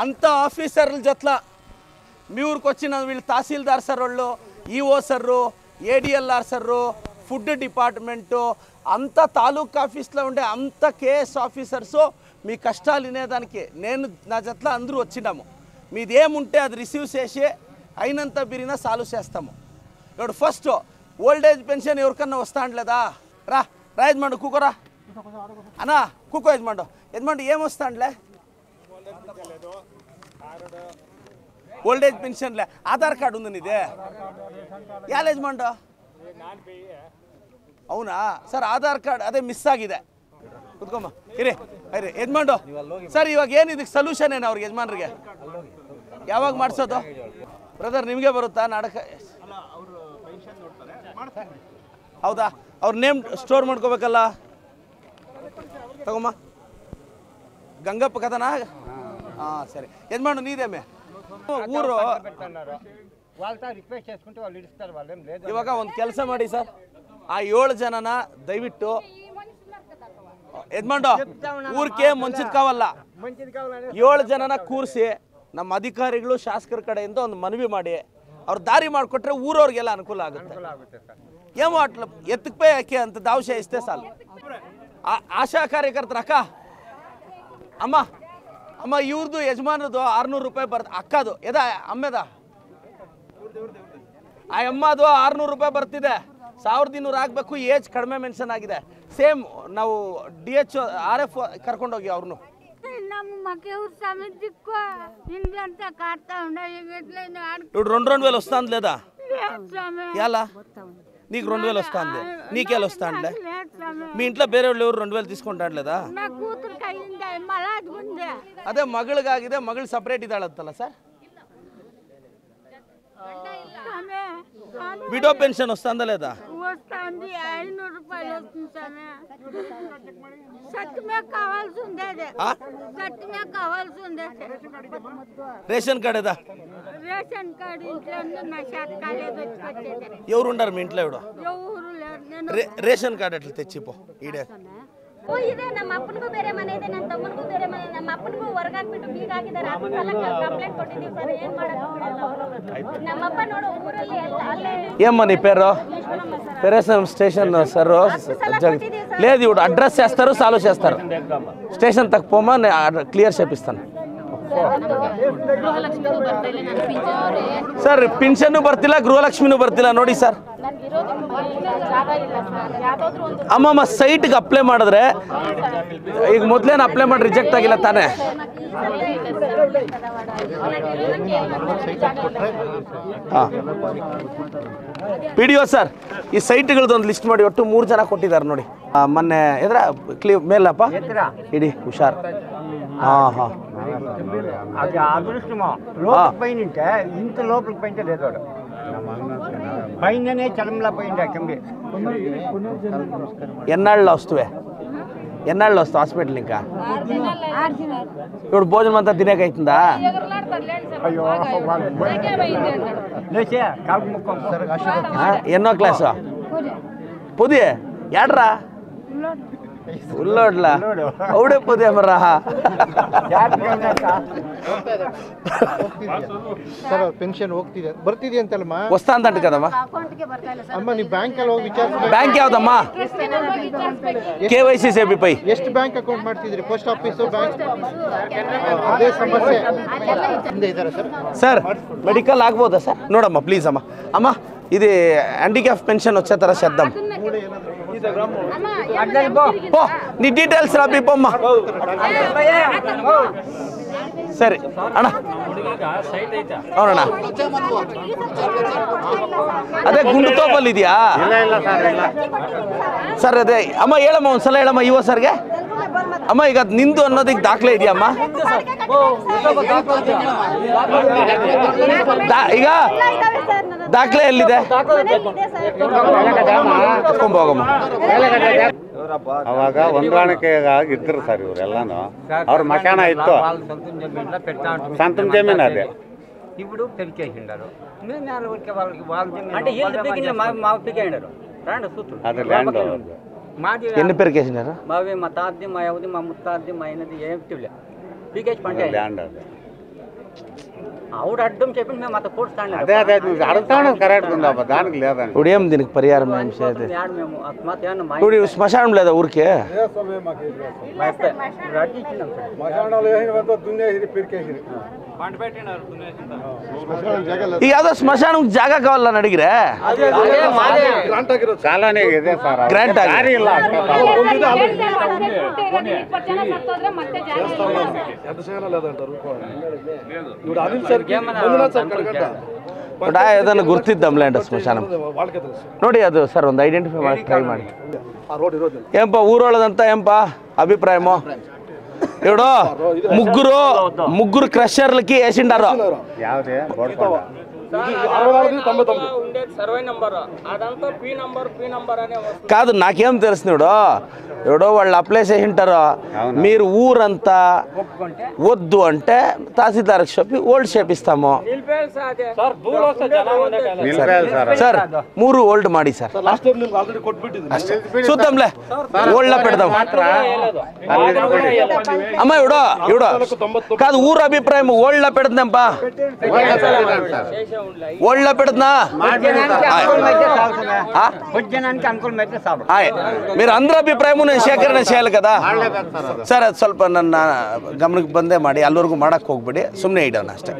అంత ఆఫీసర్ల జట్ల మీ ఊరికి వచ్చిన వీళ్ళు తహసీల్దార్ సార్ వాళ్ళు ఈఓ సర్రు ఏడిఎల్ఆర్ సర్రు ఫుడ్ డిపార్ట్మెంటు అంత తాలూకా ఆఫీస్లో ఉండే అంత కేఎస్ ఆఫీసర్సు మీ కష్టాలు వినేదానికి నేను నా జట్ల అందరూ వచ్చినాము మీది ఏముంటే అది రిసీవ్ చేసి అయినంత బిరినా సాల్వ్ చేస్తాము ఇప్పుడు ఫస్ట్ ఓల్డ్ ఏజ్ పెన్షన్ ఎవరికన్నా వస్తా అంటలేదా రా రా యజమాను కూకోరా అన్నా కూకో యజమాను ఏమొస్తాండ్లే ఓల్డ్ ఏజ్ పెన్షన్లే ఆధార్ కార్డు ఉంది నీదే ಯಾವ ಯಜಮಾನ್ರು అవునా ಸರ್ ಆಧಾರ್ ಕಾರ್ಡ್ ಅದೇ ಮಿಸ್ ಆಗಿದೆ ಕುತ್ಕೊಮ್ಮ ಇರಿ ಯಜಮಾನ್ರು ಸರ್ ಇವಾಗ ಏನು ಇದಕ್ಕೆ ಸೊಲ್ಯೂಷನ್ ಏನು ಅವ್ರಿಗೆ ಯಜಮಾನ್ರಿಗೆ ಯಾವಾಗ ಮಾಡಿಸೋದು ಬ್ರದರ್ ನಿಮಗೆ ಬರುತ್ತಾ ನಾಟಕ ಹೌದಾ ಅವ್ರ ನೇಮ್ ಸ್ಟೋರ್ ಮಾಡ್ಕೋಬೇಕಲ್ಲ ತಗೊಮ್ಮ ಗಂಗಪ್ಪ ಕದನಾ ಹಾಂ ಸರಿ ಯಜಮಾನು ನೀದೇಮೆ ಊರು ಇವಾಗ ಒಂದು ಕೆಲಸ ಮಾಡಿ ಸರ್ ಆ 7 ಜನನ ದಯವಿಟ್ಟು ಯಜಮಾನ್ರು ಊರ್ಕೆ ಮುಂಚಿದ್ ಕಾವಲ್ಲ 7 ಜನನ ಕೂರಿಸಿ ನಮ್ಮ ಅಧಿಕಾರಿಗಳು ಶಾಸಕರ ಕಡೆಯಿಂದ ಒಂದು ಮನವಿ ಮಾಡಿ ಅವ್ರ ದಾರಿ ಮಾಡಿಕೊಟ್ರೆ ಊರವ್ರಿಗೆಲ್ಲ ಅನುಕೂಲ ಆಗುತ್ತೆ ఏమో అట్లా ఎత్తుకుపోయి ఎక్కే అంత దావశ ఇస్తే చాలు ఆశా కార్యకర్తలు అక్క అమ్మ ఇವ್ರದ್ದು ಯಜಮಾನದು 600 ರೂಪಾಯಿ ಬರ್ತದೆ ಅಕ್ಕದು ಎದಾ ಅಮ್ಮೆದ ಆ ಅಮ್ಮದು 600 ರೂಪಾಯಿ ಬರ್ತಿದೆ 1200 ಆಗಬೇಕು ಏಜ್ ಕಡಿಮೆ ಮೆನ್ಷನ್ ಆಗಿದೆ ಸೇಮ್ ನಾವು DH RF ಕರ್ಕೊಂಡೋಗಿ ಅವ್ರನ್ನು ನಮ್ಮ మకేవు సమితికో ఇందంతా కాస్తా ఉన్నాయి ఎట్లైనా ఇప్పుడు 2000 వస్తాంది లేదా ఎలా నీకు 2000 వస్తాంది నీకేలా వస్తాందిలే మీ ఇంట్లో ಬೇರೆ వాళ్ళు ఎవరు 2000 తీసుకుంటారు లేదా నా కూతురికి అయింది మలాది ఉంది అదే మಗಳಿಗಾಗಿದೆ ಮಗಳು ಸಪರೇಟ್ ಇದ್ದಾಳಂತಲ್ಲ ಸರ್ విడో పెన్షన్ వస్తుందా లేదా వస్తుంది 500 రూపాయలు వస్తుంది సామే సత్యమే కావాల్సి ఉండేది సత్యమే కావాల్సి ఉండేది రేషన్ కార్డ్ ఏదా రేషన్ కార్డు ఇంట్లో నా షాట్ కాలేదు వచ్చేది ఎవరు ఉండారు మీ ఇంట్లో ఎవరు లేరు నేను రేషన్ కార్డ్ ఎట్లా తెచ్చిపో ఈడే ಓ ಇದೆ ನಮ್ಮ ಅಪ್ಪನಿಗೂ ಬೇರೆ ಮನೆ ಇದೆ ನನ್ನ ತಮ್ಮನಿಗೂ ಬೇರೆ ಮನೆ ನಮ್ಮ ಅಪ್ಪನಿಗೂ ಹೊರಗಾಕ್ಬಿಟ್ಟು ಬೀಗ ಹಾಕಿದ್ದಾರೆ ಅದು ಸಲ ಕಂಪ್ಲೇಂಟ್ ಕೊಟ್ಟಿದ್ದೀವಿ ಸರ್ ಏನು ಮಾಡೋದು ನಮ್ಮಪ್ಪ ನೋಡು ಊರಲ್ಲಿ ಅಲ್ಲೇ ఏమ్మా నీ పేరు పెరేసం స్టేషన్ సార్ లేదు ఇప్పుడు అడ్రస్ చేస్తారు సాల్వ్ చేస్తారు స్టేషన్ తక్కువ పోమా క్లియర్ చేపిస్తాను ಸರ್ ಪಿನ್ಷನ್ ಬರ್ತಿಲ್ಲ ಗೃಹಲಕ್ಷ್ಮಿನೂ ಬರ್ತಿಲ್ಲ ನೋಡಿ ಸರ್ ಅಮ್ಮಮ್ಮ ಸೈಟ್ಗೆ ಅಪ್ಲೈ ಮಾಡಿದ್ರೆ ಈಗ ಮೊದಲೇನು ಅಪ್ಲೈ ಮಾಡಿ ರಿಜೆಕ್ಟ್ ಆಗಿಲ್ಲ ತಾನೇ ಹಾಂ PDO ಸರ್ ಈ ಸೈಟ್ಗಳದೊಂದು ಲಿಸ್ಟ್ ಮಾಡಿ ಒಟ್ಟು 3 ಜನ ಕೊಟ್ಟಿದ್ದಾರೆ ನೋಡಿ ಮೊನ್ನೆ ಎದ್ರ ಕ್ಲೀವ್ ಮೇಲಪ್ಪ ಇಡಿ ಹುಷಾರ್ ಹಾಂ ಹಾಂ అది అదృష్టమో లోపల పైన ఉంటే ఇంత లోపలికి పోయింటే లేదు పైననే చలంలా పోయింది కింద ఎన్నాళ్ళు వస్తువే ఎన్నాళ్ళు వస్తావు హాస్పిటల్ ఇంకా ఇప్పుడు భోజనం అంతా తినేకైతుందా లేచే కాలు ముక్కం ఎన్నో క్లాసు పుది ఏడ్రా ಉಲ್ಲೋಡ್ಲ ಅವಡೆ ಪುದೆ ಮರ ಸರ್ ಪೆನ್ಷನ್ ಹೋಗ್ತಿದೆ ಬರ್ತಿದೆ ಅಂತಲ್ಲಮ್ಮ ವಸ್ತಾ ಅಂತ ಕದಮ್ಮ ಅಮ್ಮ ನೀವು ಬ್ಯಾಂಕ್ ಅಲ್ಲಿ ಹೋಗಿ ವಿಚಾರಿಸಿ ಬ್ಯಾಂಕ್ ಯಾವ್ದಮ್ಮ KYC ಸೇಬಿ ಪೈ ಎಷ್ಟು ಬ್ಯಾಂಕ್ ಅಕೌಂಟ್ ಮಾಡ್ತಿದ್ರಿ ಪೋಸ್ಟ್ ಆಫೀಸ್ ಬ್ಯಾಂಕ್ ಅದೇ ಸಮಸ್ಯೆ ಹಿಂದೆ ಇದ್ದಾರೆ ಸರ್ ಸರ್ ಮೆಡಿಕಲ್ ಆಗ್ಬೋದಾ ಸರ್ ನೋಡಮ್ಮ ಪ್ಲೀಸ್ ಅಮ್ಮ ఇది హ్యాండిక్యాప్ పెన్షన్ వచ్చే తర చేద్దాం నీ డీటెయిల్స్ రాబి పొమ్మా సరే అಣ್ಣ అవునಣ್ಣ ಅದೇ ಗುಂಡು ತೋಪಲ್ಲಿ ಇದೆಯಾ ಸರ್ ಅದೇ ಅಮ್ಮ ಹೇಳಮ್ಮ ಒಂದ್ಸಲ ಹೇಳಮ್ಮ ಯುವ ಸರ್ಗೆ ಅಮ್ಮ ಈಗ ನಿಂದು ಅನ್ನೋದಕ್ಕೆ ದಾಖಲೆ ಇದೆಯಮ್ಮ ಈಗ ದಾಖಲೆ ಎಲ್ಲಿದೆ ಹೋಗಮ್ಮ ಅವಾಗ ಹೊಂದಾಣಿಕೆಗಾಗಿ ಇದ್ರು ಸರ್ ಇವರೆಲ್ಲಾನು ಅವ್ರ ಮಕಾನ ಇತ್ತು ಸ್ವಂತ ಜಮೀನು ಅದೇ ఇప్పుడు పెరికేసిండారు వాళ్ళకి అంటే ఏం పీకిన మా పీకేయండారు రాండి సూత్రుడు ಅದು ಲ್ಯಾಂಡ್ మాది ఎన్ని పెరికేసినారు మావి మా తాతది మా యవది మా ముత్తాతది మా అయినది ఏం తెలియదు పీకేసి పంట ಲ್ಯಾಂಡ್ ಅದು ఆవిడ అడ్డం చెప్పింది మేము అంత కూర్చుతాండి అదే అదే నువ్వు అడుగుతాను కరెక్ట్ ఉందా దానికి లేదని ఇప్పుడు ఏం దీనికి పరిహారం ఏం చేయదు మేము అకస్మాత్ ఏమన్నా మా ఇప్పుడు శ్మశానం లేదా ఊరికే ಈಗ ಯಾವ್ದೋ ಸ್ಮಶಾನಕ್ಕೆ ಜಾಗ ಕಾವಲ್ಲ ನಡಿಗ್ರೆ చాలానే ఇదే సార్ Grant ಆಗಿದೆ. ದಾರಿ ಇಲ್ಲ ಬಟ್ ಅದನ್ನು ಗುರ್ತಿದ್ದಮ್ಲೆ ಅಂತ ಸ್ಮಶಾನ ನೋಡಿ ಅದು ಸರ್ ಒಂದು ಐಡೆಂಟಿಫೈ ಮಾಡಿ ಟ್ರೈ ಮಾಡಿ ఏంప ఊరోళ్ళదంతా ఏంప అభిప్రాయము ఇప్పుడు ముగ్గురు క్రషర్లకి వేసిండారు ಯಾವುದೇ ಬೋಡ್ಕೊಂಡ కాదు నాకేం తెలుస్తుంది ఎవడో వాళ్ళు అప్లై చేసింటారో మీరు ఊరంతా వద్దు అంటే తహసీల్దార్ చెప్పి ఓల్డ్ చేపిస్తాము సార్ 3 ఓల్డ్ ಮಾಡಿ ಸರ್ చూద్దాంలే ఓల్డ్ పెడదాం అమ్మ ఇవిడో కాదు ఊరు అభిప్రాయం ఓల్డ్ పెడదాంపా ఓల్డ్ పెడుతున్నా మీరు అందరూ అభిప్రాయము నేను ಶೇಖರಣ చేయాలి కదా ಸರ್ ಅದು ಸ್ವಲ್ಪ ನನ್ನ ಗಮನಕ್ಕೆ ಬಂದೇ ಮಾಡಿ ಅಲ್ಲಿವರೆಗೂ ಮಾಡಕ್ಕೆ ಹೋಗ್ಬೇಡಿ ಸುಮ್ಮನೆ ಇಡೋಣ ಅಷ್ಟೇ